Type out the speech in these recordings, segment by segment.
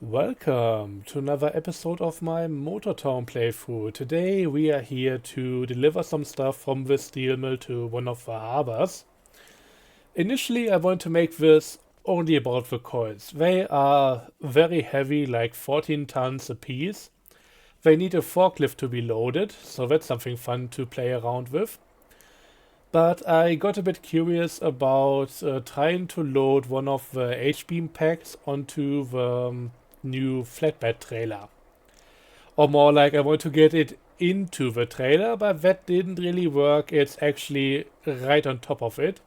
Welcome to another episode of my Motortown playthrough. Today we are here to deliver some stuff from the steel mill to one of the harbors. Initially I want to make this only about the coils. They are very heavy, like 14 tons a piece. They need a forklift to be loaded, so that's something fun to play around with. But I got a bit curious about trying to load one of the H-beam packs onto the new flatbed trailer. Or more like I want to get it into the trailer, but that didn't really work. It's actually right on top of it.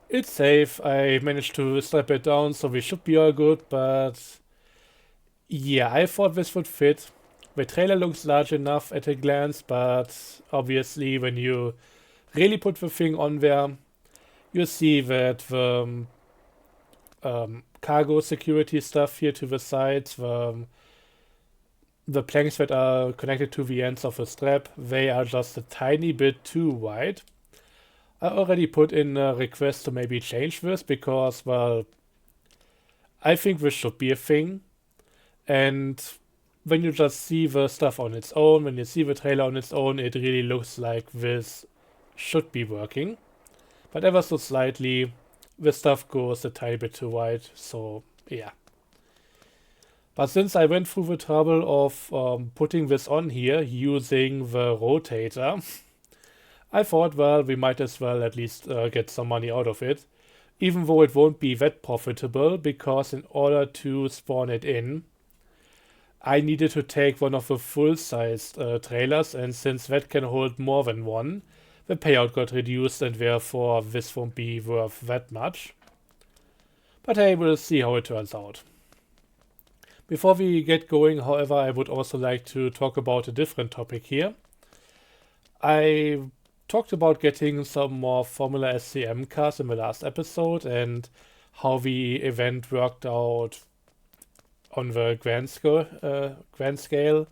It's safe. I managed to strap it down, so we should be all good, but yeah, I thought this would fit. The trailer looks large enough at a glance, but obviously when you really put the thing on there, you see that the cargo security stuff here to the sides, the planks that are connected to the ends of the strap, they are just a tiny bit too wide. I already put in a request to maybe change this because, well, I think this should be a thing. And when you just see the stuff on its own, when you see the trailer on its own, it really looks like this should be working. But ever so slightly, the stuff goes a tiny bit too wide, so yeah. But since I went through the trouble of putting this on here using the rotator, I thought, well, we might as well at least get some money out of it. Even though it won't be that profitable, because in order to spawn it in, I needed to take one of the full-sized trailers, and since that can hold more than one, the payout got reduced and therefore this won't be worth that much. But hey, we'll see how it turns out. Before we get going, however, I would also like to talk about a different topic here. I talked about getting some more Formula SCM cars in the last episode and how the event worked out on the grand scale.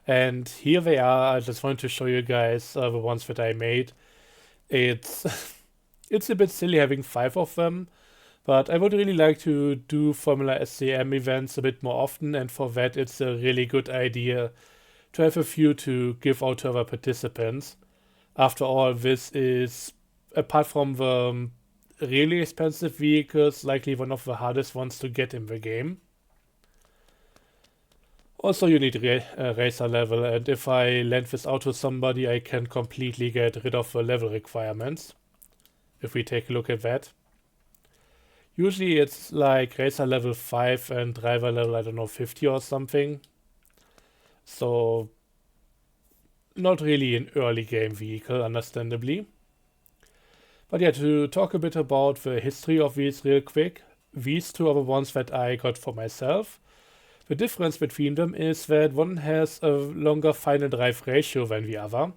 And here they are. I just wanted to show you guys the ones that I made. It's it's a bit silly having 5 of them, but I would really like to do Formula SCM events a bit more often, and for that it's a really good idea to have a few to give out to other participants. After all, this is, apart from the really expensive vehicles, likely one of the hardest ones to get in the game. Also, you need racer level, and if I lend this out to somebody, I can completely get rid of the level requirements. If we take a look at that. Usually it's like racer level 5 and driver level, I don't know, 50 or something. So, not really an early game vehicle, understandably. But yeah, to talk a bit about the history of these real quick, these two are the ones that I got for myself. The difference between them is that one has a longer final drive ratio than the other.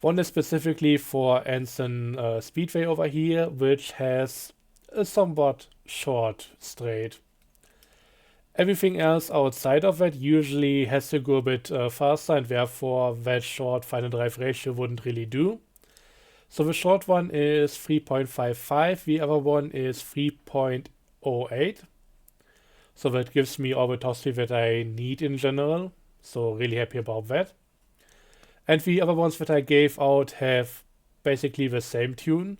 One is specifically for Anson Speedway over here, which has a somewhat short straight. Everything else outside of that usually has to go a bit faster, and therefore that short final drive ratio wouldn't really do. So the short one is 3.55, the other one is 3.08. So that gives me all the top speed that I need in general. So really happy about that. And the other ones that I gave out have basically the same tune.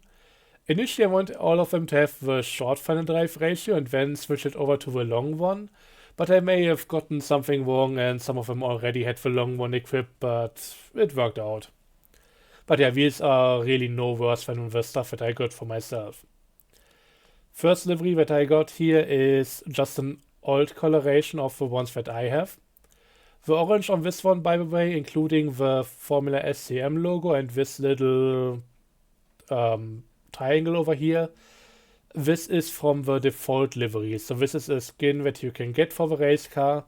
Initially I want all of them to have the short final drive ratio and then switch it over to the long one. But I may have gotten something wrong and some of them already had the long one equipped, but it worked out. But yeah, these are really no worse than the stuff that I got for myself. First livery that I got here is just an old coloration of the ones that I have. The orange on this one, by the way, including the Formula SCM logo and this little triangle over here, this is from the default livery. So this is a skin that you can get for the race car,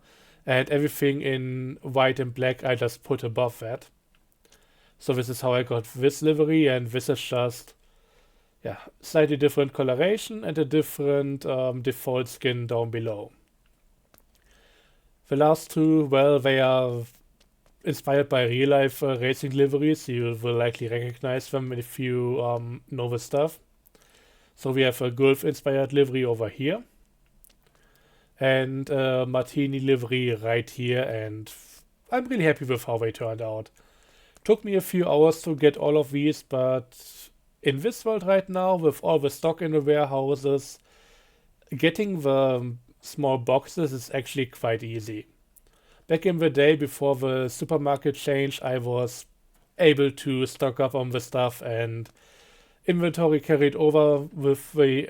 and everything in white and black I just put above that. So this is how I got this livery, and this is just, yeah, slightly different coloration and a different default skin down below. The last two, well, they are inspired by real-life racing liveries. You will likely recognize them if you know the stuff. So we have a Gulf-inspired livery over here. and Martini livery right here, and I'm really happy with how they turned out. Took me a few hours to get all of these, but in this world right now, with all the stock in the warehouses, getting the small boxes is actually quite easy. Back in the day, before the supermarket change, I was able to stock up on the stuff and inventory carried over with the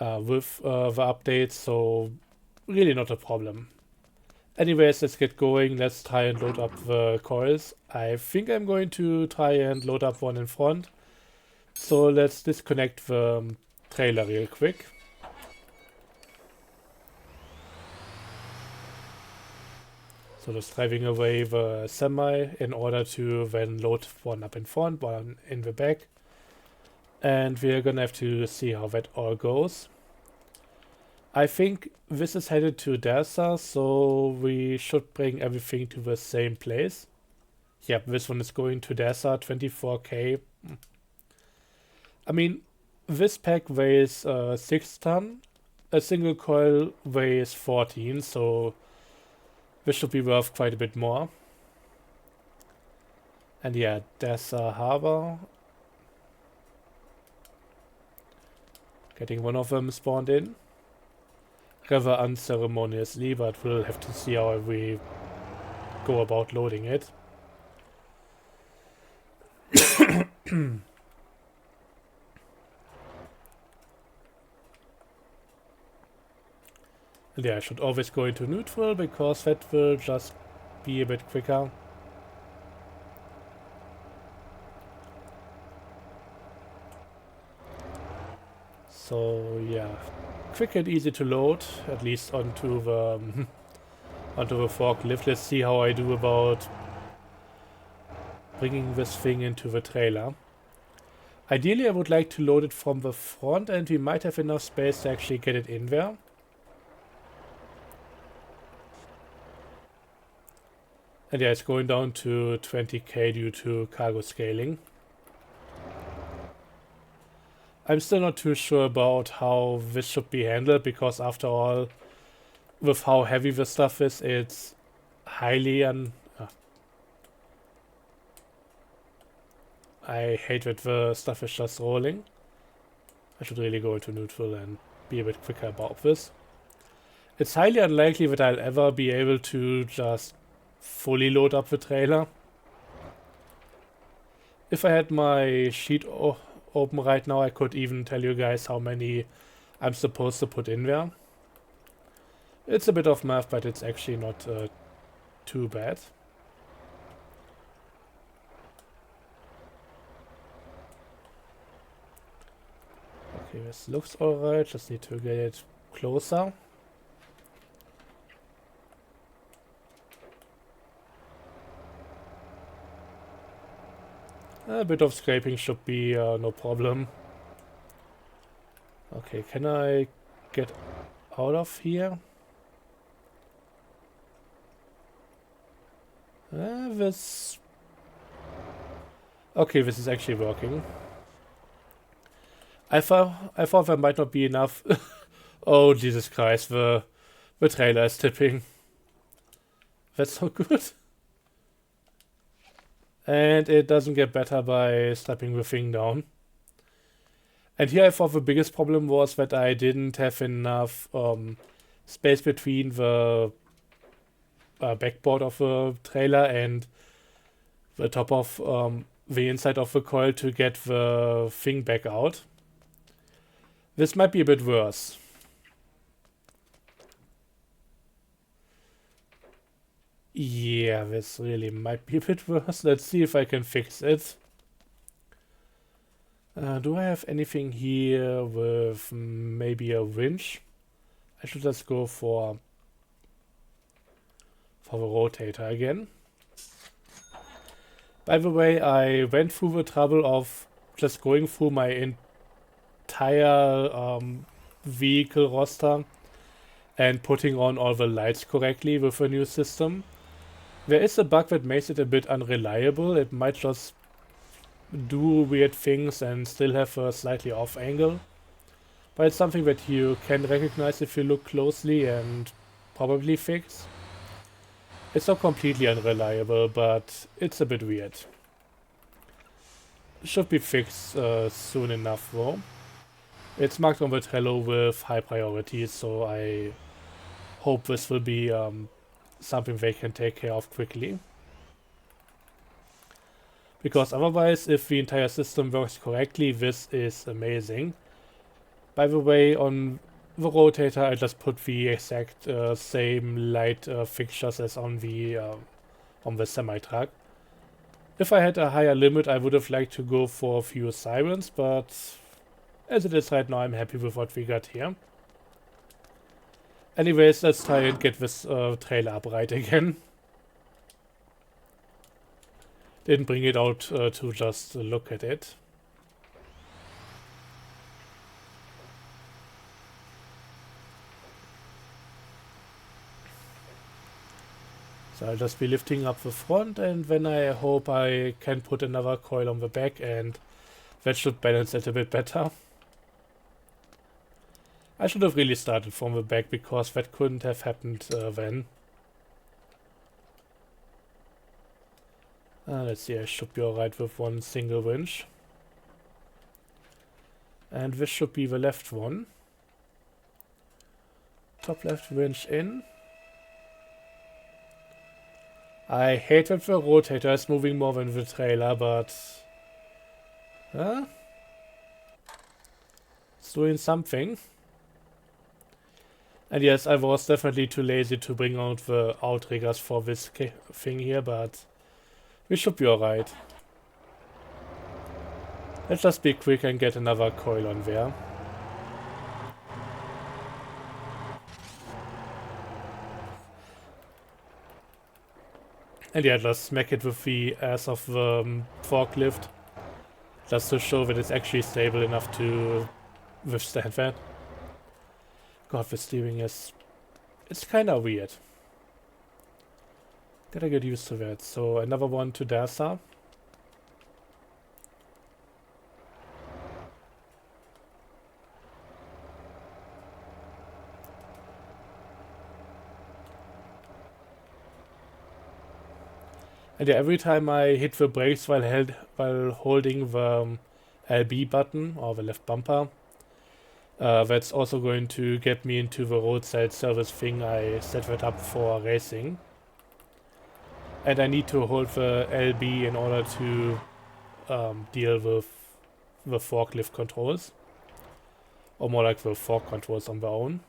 updates, so really not a problem. Anyways, let's get going. Let's try and load up the coils. I think I'm going to try and load up one in front. So let's disconnect the trailer real quick. So just driving away the semi in order to then load one up in front, one in the back. And we're gonna have to see how that all goes. I think this is headed to Dasa, so we should bring everything to the same place. Yep, this one is going to Dasa, 24k. I mean, this pack weighs 6 ton. A single coil weighs 14, so this should be worth quite a bit more. And yeah, Dasa Harbor. Getting one of them spawned in. Rather unceremoniously, but we'll have to see how we go about loading it. And yeah, I should always go into neutral because that will just be a bit quicker. So yeah, quick and easy to load, at least onto the onto the forklift. Let's see how I do about bringing this thing into the trailer. Ideally, I would like to load it from the front, and we might have enough space to actually get it in there. And yeah, it's going down to 20k due to cargo scaling. I'm still not too sure about how this should be handled, because after all, with how heavy the stuff is, it's highly I hate that the stuff is just rolling. I should really go into neutral and be a bit quicker about this. It's highly unlikely that I'll ever be able to just fully load up the trailer. If I had my sheet open right now, I could even tell you guys how many I'm supposed to put in there. It's a bit of math, but it's actually not too bad. Okay, this looks alright, just need to get it closer. A bit of scraping should be no problem. Okay, can I get out of here? This... Okay, this is actually working. I thought there might not be enough. Oh, Jesus Christ, the trailer is tipping. That's so good. And it doesn't get better by slapping the thing down. And here I thought the biggest problem was that I didn't have enough space between the backboard of the trailer and the top of the inside of the coil to get the thing back out. This might be a bit worse. Yeah, this really might be a bit worse. Let's see if I can fix it. Do I have anything here with maybe a winch? I should just go for the rotator again. By the way, I went through the trouble of just going through my entire vehicle roster and putting on all the lights correctly with the new system. There is a bug that makes it a bit unreliable. It might just do weird things and still have a slightly off angle. but it's something that you can recognize if you look closely and probably fix. It's not completely unreliable, but it's a bit weird. Should be fixed soon enough though. It's marked on the Trello with high priority, so I hope this will be something they can take care of quickly. Because otherwise, if the entire system works correctly, this is amazing. By the way, on the rotator, I just put the exact same light fixtures as on the semi-truck. If I had a higher limit, I would have liked to go for a few sirens, but as it is right now, I'm happy with what we got here. Anyways, let's try and get this trailer up right again. Didn't bring it out to just look at it. So I'll just be lifting up the front, and then I hope I can put another coil on the back, and that should balance it a bit better. I should have really started from the back, because that couldn't have happened then. Let's see, I should be alright with one single winch. And this should be the left one. Top left winch in. I hate that the rotator is moving more than the trailer, but... it's doing something. And yes, I was definitely too lazy to bring out the outriggers for this thing here, but we should be alright. Let's just be quick and get another coil on there. And yeah, just smack it with the ass of the forklift. Just to show that it's actually stable enough to withstand that. God, the steering is... it's kinda weird. Gotta get used to that. So another one to Dasa. And yeah, every time I hit the brakes while holding the LB button or the left bumper, that's also going to get me into the roadside service thing. I set that up for racing. And I need to hold the LB in order to deal with the forklift controls. Or more like the fork controls on their own.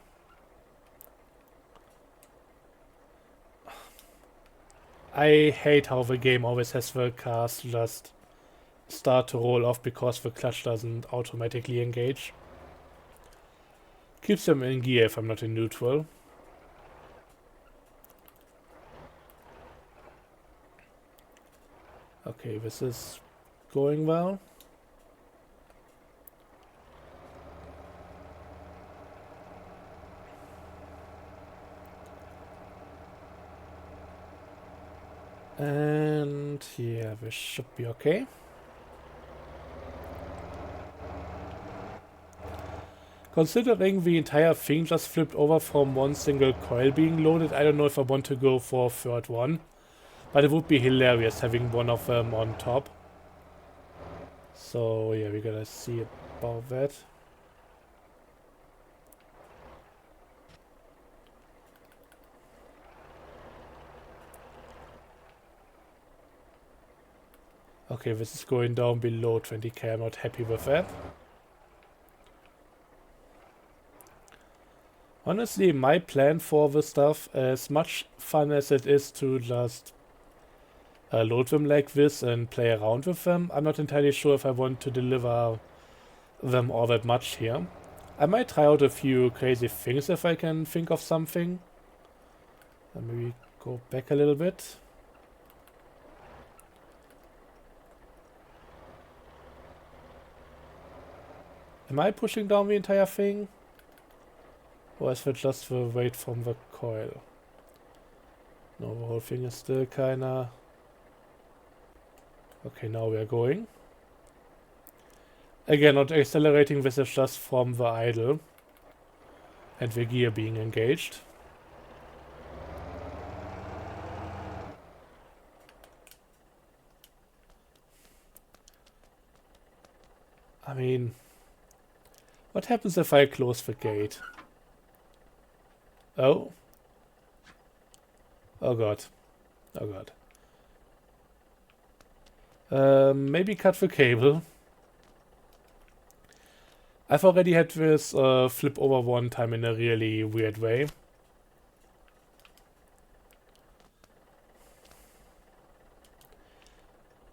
I hate how the game always has the cars just start to roll off because the clutch doesn't automatically engage. Keeps them in gear if I'm not in neutral. Okay, this is going well. And yeah, this should be okay. Considering the entire thing just flipped over from one single coil being loaded, I don't know if I want to go for a third one. But it would be hilarious having one of them on top. So yeah, we gotta see about that. Okay, this is going down below 20k. I'm not happy with that. Honestly, my plan for this stuff, as much fun as it is to just load them like this and play around with them, I'm not entirely sure if I want to deliver them all that much here. I might try out a few crazy things if I can think of something. Maybe go back a little bit. Am I pushing down the entire thing? Or is that just the weight from the coil? No, the whole thing is still kinda... Okay, now we are going. Again, not accelerating, this is just from the idle and the gear being engaged. I mean, what happens if I close the gate? Oh. Oh god. Oh god. Maybe cut the cable. I've already had this flip over one time in a really weird way.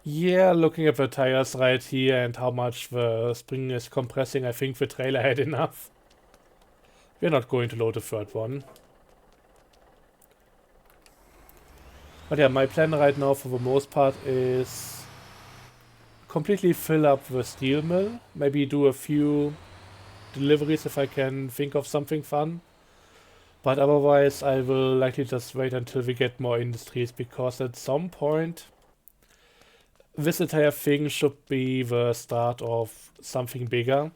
Yeah, looking at the tires right here and how much the spring is compressing, I think the trailer had enough. We're not going to load the third one. But yeah, my plan right now for the most part is completely fill up the steel mill. Maybe do a few deliveries if I can think of something fun. But otherwise I will likely just wait until we get more industries, because at some point this entire thing should be the start of something bigger.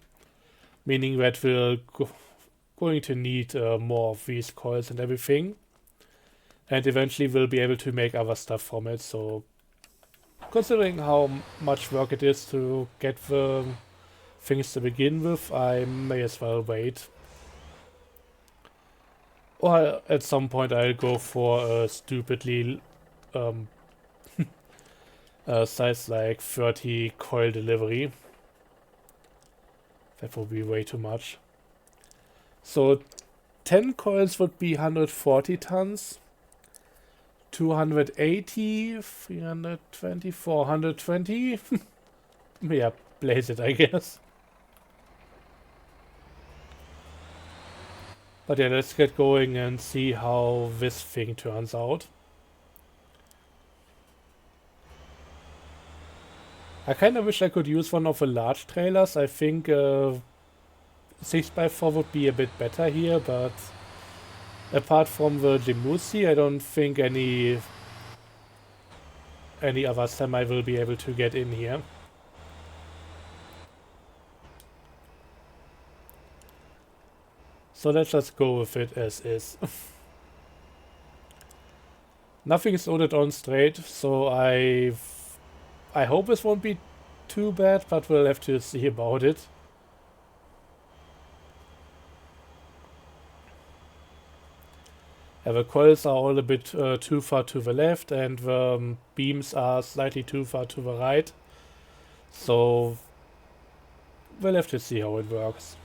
Meaning that we're going to need more of these coils and everything. And eventually we'll be able to make other stuff from it. So considering how much work it is to get the things to begin with, I may as well wait. Or at some point I'll go for a stupidly size like 30 coil delivery. That would be way too much. So 10 coils would be 140 tons. 280, 320, 420. Yeah, blaze it, I guess. But yeah, let's get going and see how this thing turns out. I kind of wish I could use one of the large trailers. I think 6x4 would be a bit better here, but apart from the Jimusi, I don't think any other semi will be able to get in here. So let's just go with it as is. Nothing is loaded on straight, so I hope this won't be too bad, but we'll have to see about it. The coils are all a bit too far to the left, and the beams are slightly too far to the right. So we'll have to see how it works.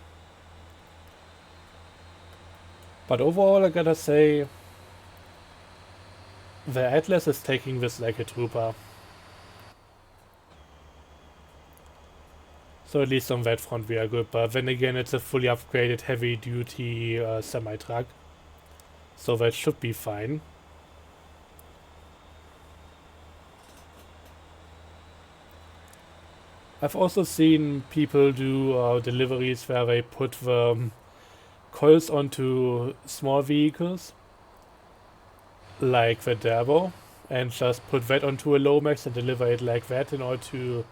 But overall, I gotta say, the Atlas is taking this like a trooper. So at least on that front we are good, but then again it's a fully upgraded heavy-duty semi-truck. So that should be fine. I've also seen people do deliveries where they put the coils onto small vehicles, like the Derbo, and just put that onto a Lomax and deliver it like that in order to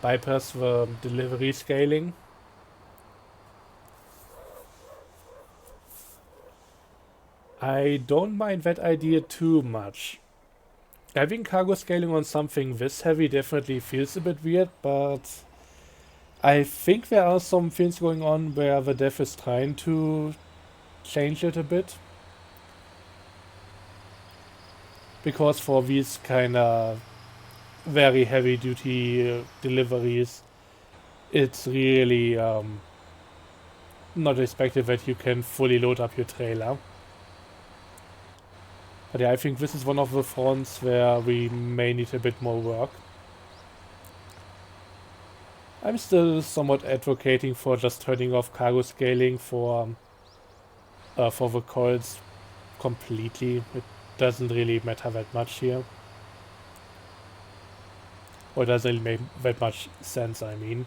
bypass the delivery scaling. I don't mind that idea too much. Having cargo scaling on something this heavy definitely feels a bit weird, but I think there are some things going on where the dev is trying to change it a bit. Because for these kind of very heavy duty deliveries, it's really not expected that you can fully load up your trailer. But yeah, I think this is one of the fronts where we may need a bit more work. I'm still somewhat advocating for just turning off cargo scaling for the coils completely. It doesn't really matter that much here. Or doesn't really make that much sense, I mean.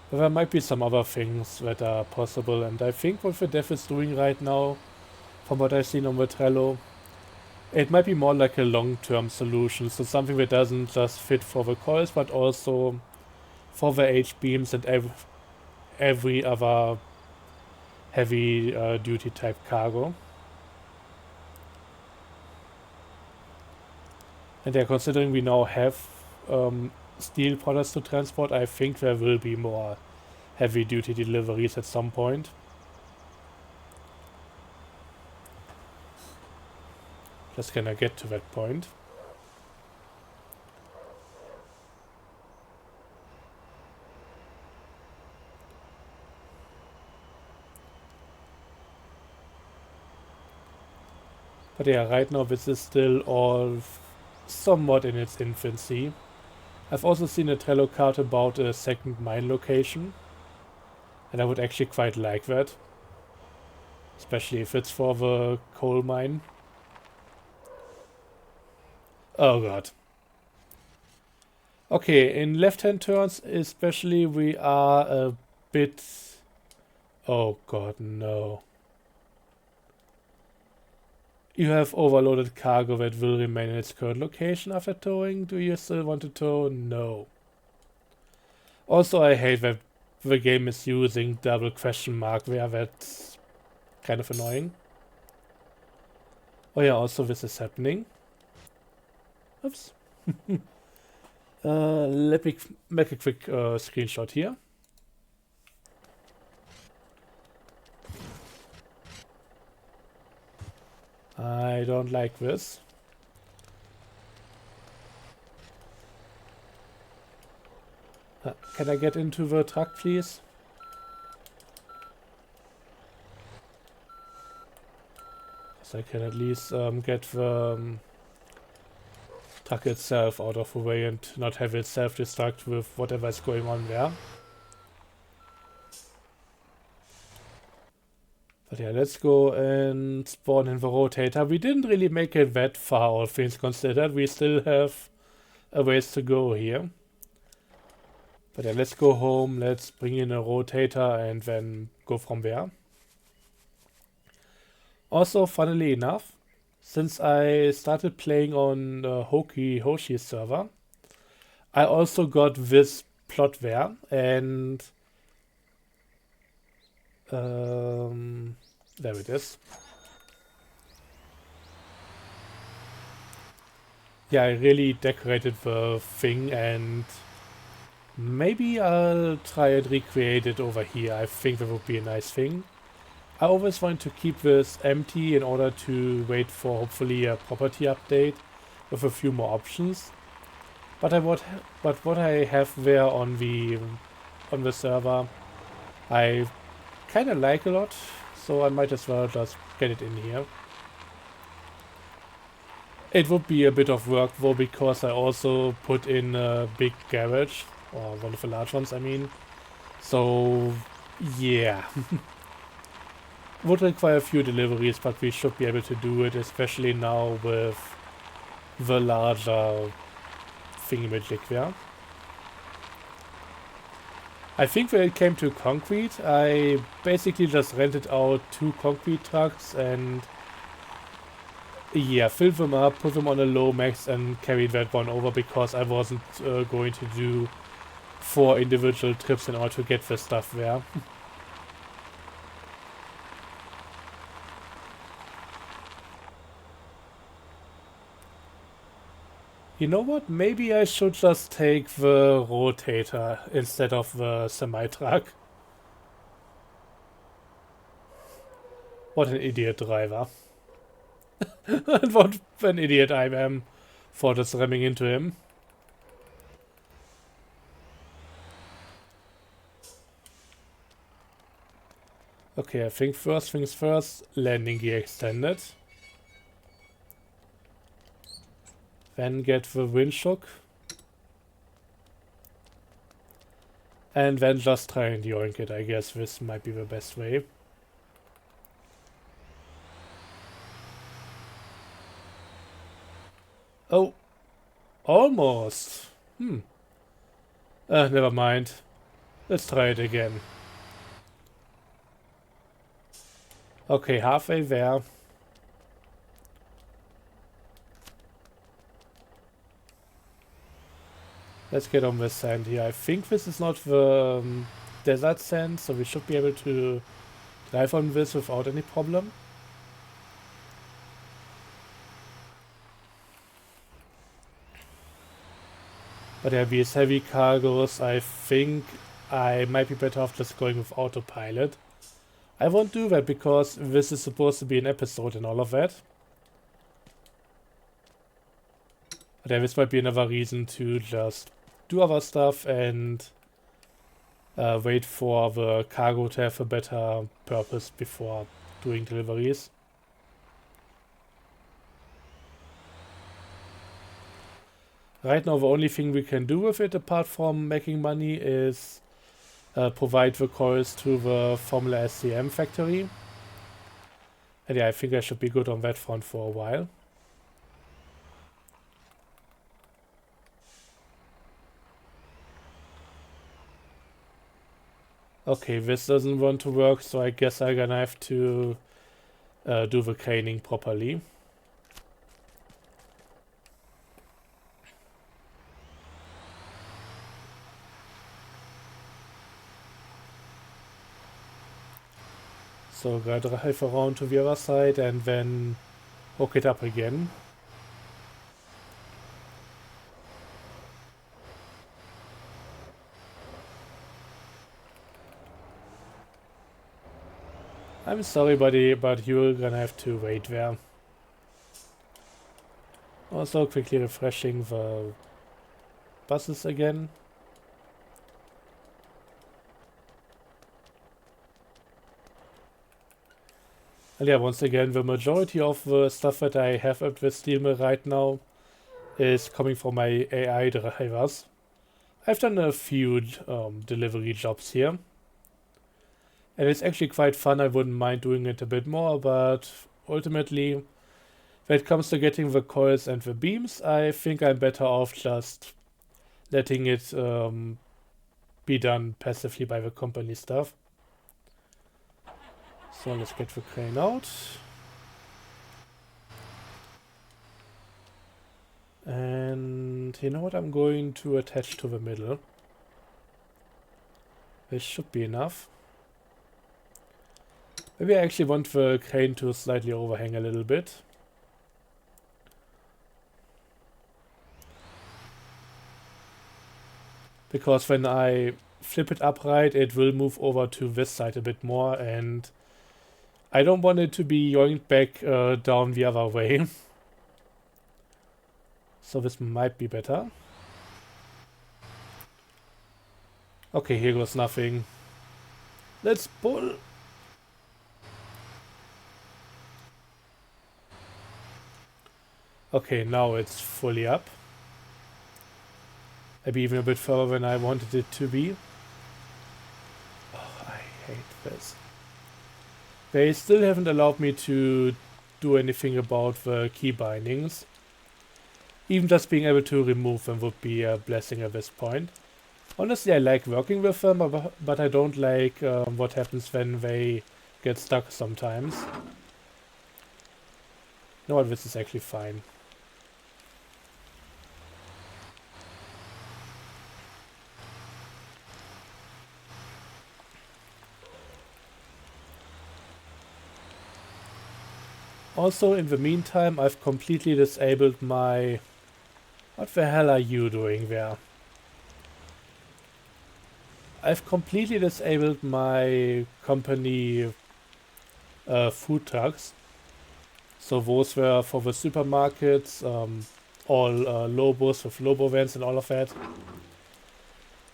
But there might be some other things that are possible, and I think what the dev is doing right now, from what I've seen on the Trello, It might be more like a long-term solution, so something that doesn't just fit for the coils, but also for the H-beams and every other heavy duty type cargo. And yeah, considering we now have steel products to transport, I think there will be more heavy duty deliveries at some point. Just gonna get to that point. But yeah, right now this is still all somewhat in its infancy. I've also seen a Trello card about a second mine location, and I would actually quite like that, especially if it's for the coal mine. Oh god. Okay, in left-hand turns especially we are a bit... Oh god, no. You have overloaded cargo that will remain in its current location after towing. Do you still want to tow? No. Also, I hate that the game is using double question mark there. That's kind of annoying. Oh yeah, also this is happening. Oops. Let me make a quick screenshot here. I don't like this. Can I get into the truck, please? So I can at least get the truck itself out of the way and not have it self-destruct with whatever is going on there. But yeah, let's go and spawn in the rotator. We didn't really make it that far, all things considered. We still have a ways to go here. But yeah, let's go home, let's bring in a rotator and then go from there. Also, funnily enough, since I started playing on Hoshi's server, I also got this plot there, and there it is. Yeah, I really decorated the thing, and maybe I'll try and recreate it over here. I think that would be a nice thing. I always want to keep this empty in order to wait for hopefully a property update with a few more options. But what I have there on the server, I kind of like a lot, so I might as well just get it in here. It would be a bit of work though, because I also put in a big garage, or one of the large ones, I mean. So yeah. Would require a few deliveries, but we should be able to do it, especially now with the larger thingamajig there. I think when it came to concrete, I basically just rented out 2 concrete trucks and yeah, filled them up, put them on a low max and carried that one over because I wasn't going to do 4 individual trips in order to get the stuff there. You know what? Maybe I should just take the rotator instead of the semi-truck. What an idiot driver. And what an idiot I am for just ramming into him. Okay, I think first things first, landing gear extended. Then get the winch hook. And then just try and yoink it. I guess this might be the best way. Oh, almost. Never mind. Let's try it again. Okay, halfway there. Let's get on with sand here. I think this is not the desert sand, so we should be able to drive on this without any problem. But yeah, these heavy cargoes, I think I might be better off just going with autopilot. I won't do that because this is supposed to be an episode and all of that. But yeah, this might be another reason to just do other stuff and wait for the cargo to have a better purpose before doing deliveries. Right now, the only thing we can do with it, apart from making money, is provide the coils to the Formula SCM factory. And yeah, I think I should be good on that front for a while. Okay, this doesn't want to work, so I guess I'm gonna have to do the craning properly. So gotta drive around to the other side and then hook it up again. I'm sorry, buddy, but you're gonna have to wait there. Also, quickly refreshing the buses again. And yeah, once again, the majority of the stuff that I have at the steel mill right now is coming from my AI drivers. I've done a few delivery jobs here. And it's actually quite fun. I wouldn't mind doing it a bit more, but ultimately, when it comes to getting the coils and the beams, I think I'm better off just letting it be done passively by the company staff. So let's get the crane out. And you know what? I'm going to attach to the middle. This should be enough. Maybe I actually want the crane to slightly overhang a little bit. Because when I flip it upright, it will move over to this side a bit more, and I don't want it to be yoinked back down the other way. So this might be better. Okay, here goes nothing. Let's pull. Okay, now it's fully up. Maybe even a bit further than I wanted it to be. Oh, I hate this. They still haven't allowed me to do anything about the key bindings. Even just being able to remove them would be a blessing at this point. Honestly, I like working with them, but I don't like what happens when they get stuck sometimes. You know what, this is actually fine. Also, in the meantime, I've completely disabled my... What the hell are you doing there? I've completely disabled my company food trucks. So those were for the supermarkets, all Lobos with Lobo vans and all of that.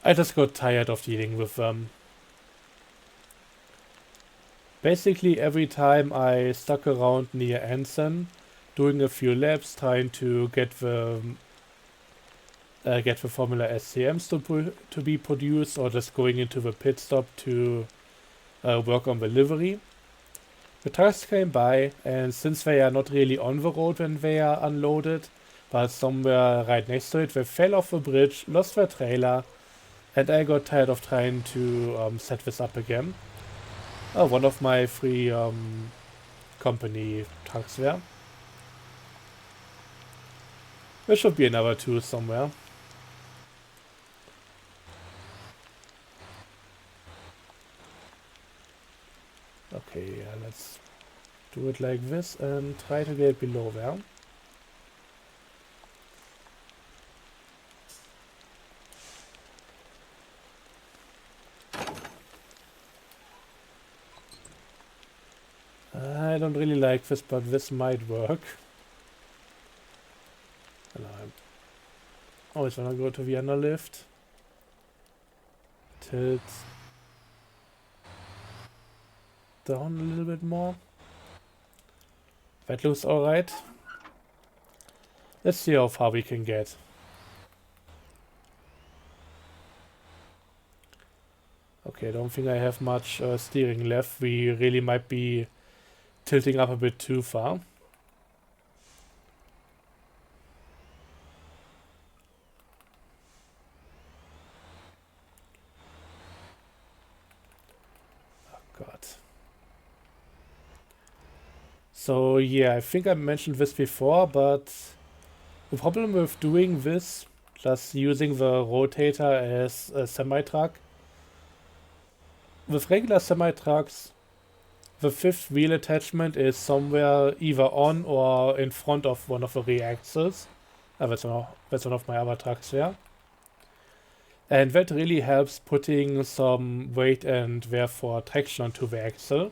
I just got tired of dealing with them. Basically every time I stuck around near Anson, doing a few laps, trying to get the Formula SCMs to be produced, or just going into the pit stop to work on the livery. The trucks came by, and since they are not really on the road when they are unloaded, but somewhere right next to it, they fell off the bridge, lost their trailer, and I got tired of trying to set this up again. One of my three company trucks there. There should be another two somewhere. Okay, yeah, let's do it like this and try to get below there. I don't really like this, but this might work. And I always want to go to the underlift. Tilt down a little bit more. That looks alright. Let's see how far we can get. Okay, I don't think I have much steering left. We really might be tilting up a bit too far. Oh god. So yeah, I think I mentioned this before, but the problem with doing this, just using the rotator as a semi-truck, with regular semi-trucks, the fifth wheel attachment is somewhere either on or in front of one of the rear axles. That's one of my other trucks here. And that really helps putting some weight and therefore traction onto the axle.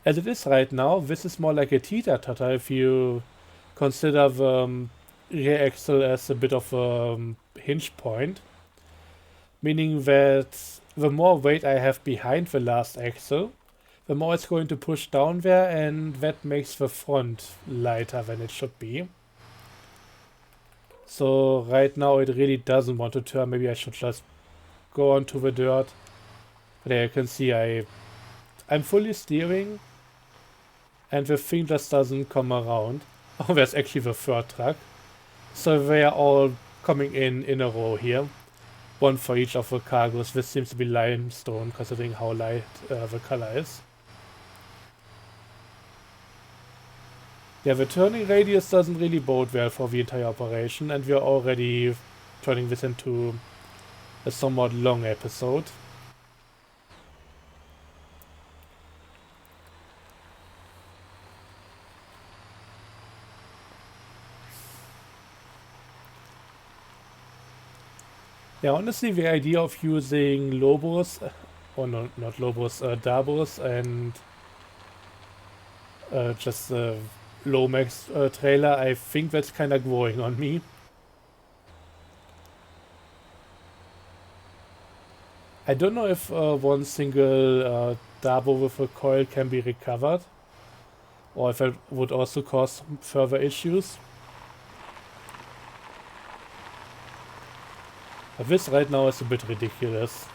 As it is right now, this is more like a teeter-totter if you consider the rear axle as a bit of a hinge point. Meaning that the more weight I have behind the last axle, the more it's going to push down there, and that makes the front lighter than it should be. So right now it really doesn't want to turn. Maybe I should just go onto the dirt. But there you can see I'm fully steering and the thing just doesn't come around. Oh, there's actually the third truck. So they are all coming in a row here. One for each of the cargoes. This seems to be limestone considering how light the color is. Yeah, the turning radius doesn't really bode well for the entire operation, and we are already turning this into a somewhat long episode. Yeah, honestly, the idea of using Lobos, or no, not Lobos, Dabos, and just a Lomax trailer, I think that's kind of growing on me. I don't know if one single Dabo with a coil can be recovered, or if it would also cause further issues. But this right now is a bit ridiculous.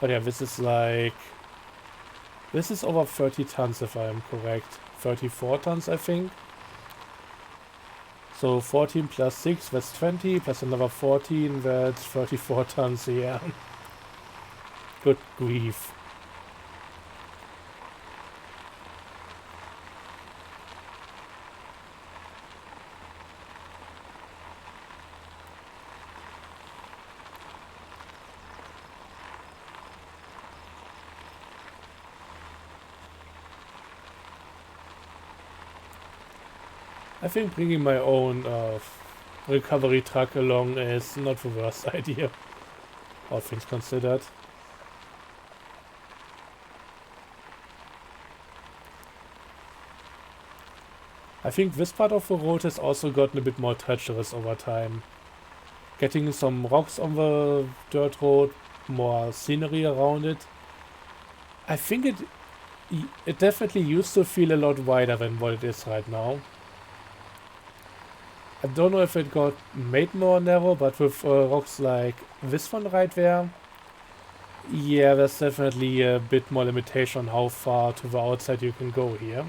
But yeah, this is like... This is over 30 tons if I am correct. 34 tons, I think. So 14 plus 6, that's 20, plus another 14, that's 34 tons, yeah. Good grief. I think bringing my own recovery truck along is not the worst idea, all things considered. I think this part of the road has also gotten a bit more treacherous over time. Getting some rocks on the dirt road, more scenery around it. I think it definitely used to feel a lot wider than what it is right now. I don't know if it got made more narrow, but with rocks like this one right there, yeah, there's definitely a bit more limitation on how far to the outside you can go here.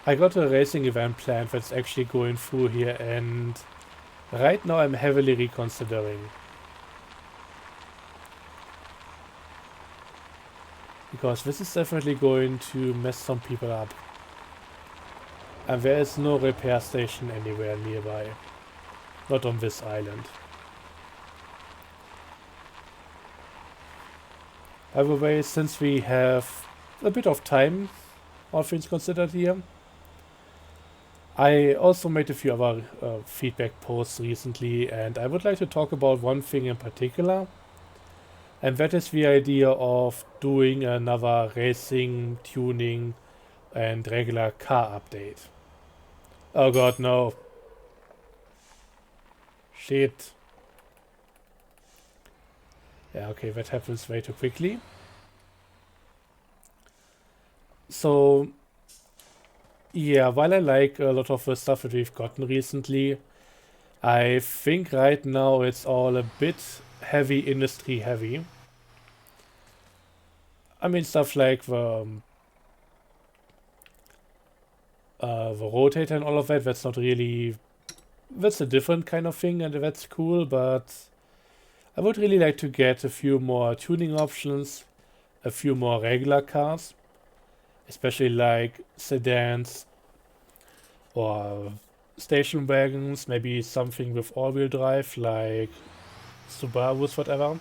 I got a racing event planned that's actually going through here, and right now I'm heavily reconsidering. Because this is definitely going to mess some people up. And there is no repair station anywhere nearby. Not on this island. By the way, since we have a bit of time, all things considered here, I also made a few other feedback posts recently, and I would like to talk about one thing in particular, and that is the idea of doing another racing, tuning, and regular car update. Oh god, no. Shit. Yeah, okay, that happens way too quickly. So, yeah, while I like a lot of the stuff that we've gotten recently, I think right now it's all a bit heavy industry heavy. I mean, stuff like the rotator and all of that, that's not really, that's a different kind of thing and that's cool, but I would really like to get a few more tuning options, a few more regular cars, especially like sedans or station wagons, maybe something with all-wheel drive like Subarus, whatever.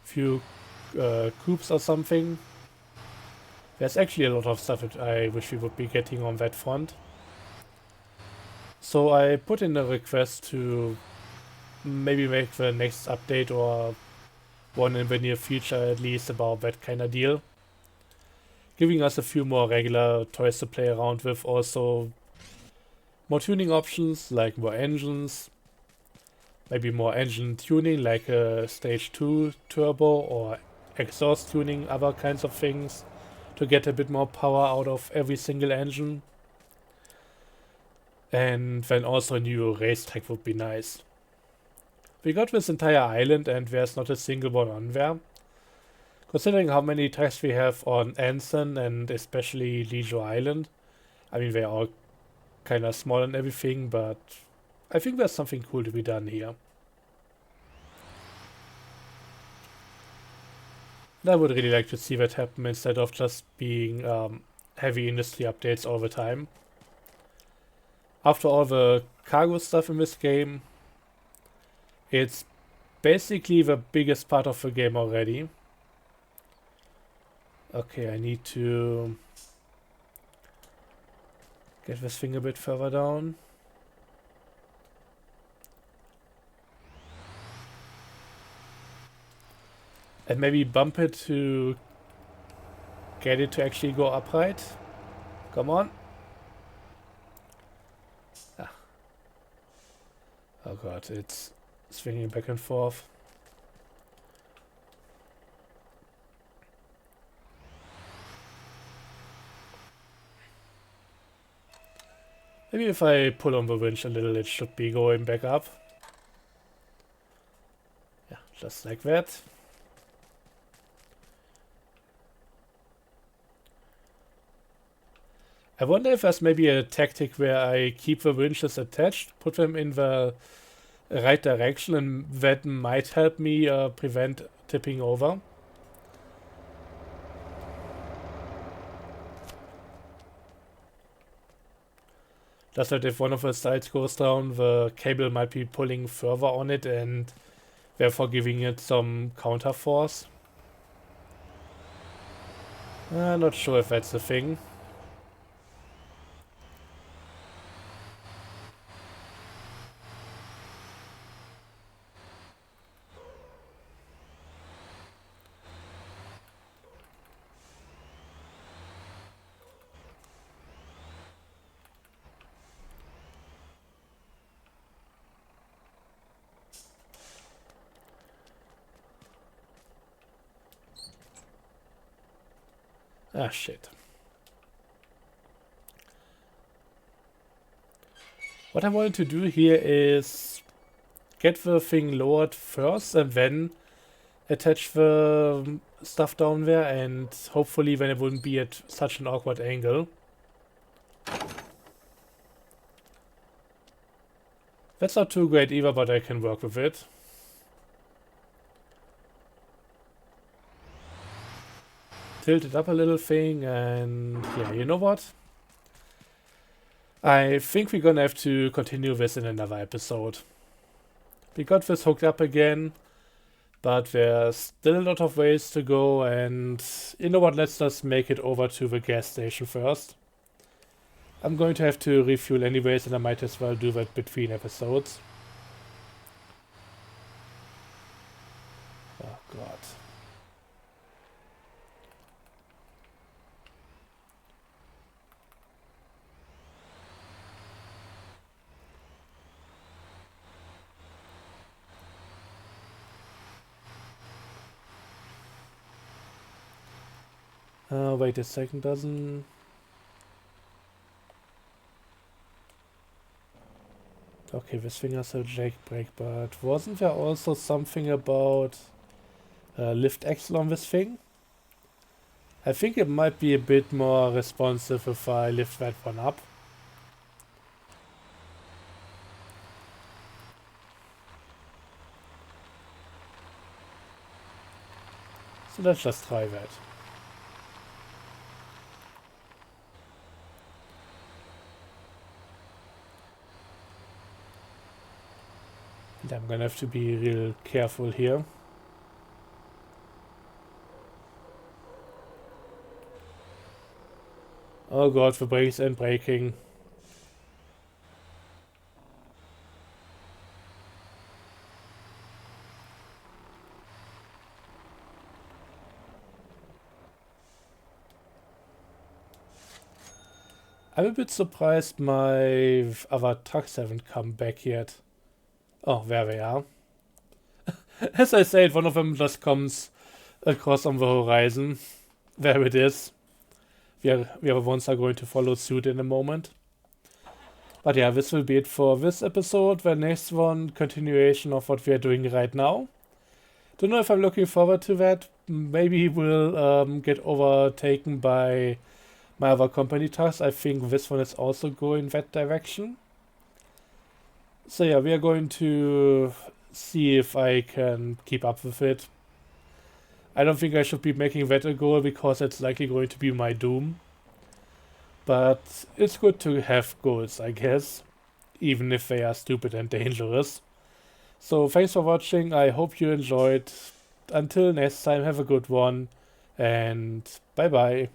Few coupes or something. There's actually a lot of stuff that I wish we would be getting on that front. So I put in a request to maybe make the next update or one in the near future at least about that kind of deal. Giving us a few more regular toys to play around with, also more tuning options like more engines, maybe more engine tuning like a stage 2 turbo or exhaust tuning, other kinds of things to get a bit more power out of every single engine. And then also a new racetrack would be nice. We got this entire island and there's not a single one on there. Considering how many tracks we have on Anson and especially Leisure Island, I mean they're all kind of small and everything, but I think there's something cool to be done here. And I would really like to see that happen instead of just being heavy industry updates all the time. After all the cargo stuff in this game, it's basically the biggest part of the game already. Okay, I need to get this thing a bit further down. And maybe bump it to get it to actually go upright. Come on. Ah. Oh god, it's swinging back and forth. Maybe if I pull on the winch a little, it should be going back up. Yeah, just like that. I wonder if there's maybe a tactic where I keep the winches attached, put them in the right direction, and that might help me prevent tipping over. Just that if one of the sides goes down, the cable might be pulling further on it and therefore giving it some counter force. Not sure if that's the thing. Ah, shit. What I wanted to do here is get the thing lowered first and then attach the stuff down there, and hopefully then it wouldn't be at such an awkward angle. That's not too great either, but I can work with it. Tilt it up a little thing, and yeah, you know what? I think we're gonna have to continue this in another episode. We got this hooked up again, but there's still a lot of ways to go, and you know what, let's just make it over to the gas station first. I'm going to have to refuel anyways, and I might as well do that between episodes. Oh god. Wait a second, doesn't... Okay, this thing has a jailbreak, but wasn't there also something about lift axle on this thing? I think it might be a bit more responsive if I lift that one up. So let's just try that. And I'm gonna have to be real careful here. Oh god, the brakes and braking. I'm a bit surprised my other trucks haven't come back yet. Oh, there they are. As I said, one of them just comes across on the horizon. There it is. The other ones are going to follow suit in a moment. But yeah, this will be it for this episode. The next one, continuation of what we are doing right now. Don't know if I'm looking forward to that. Maybe we'll get overtaken by my other company tasks. I think this one is also going that direction. So yeah, we are going to see if I can keep up with it. I don't think I should be making that a goal because it's likely going to be my doom. But it's good to have goals, I guess, even if they are stupid and dangerous. So thanks for watching, I hope you enjoyed. Until next time, have a good one, and bye bye.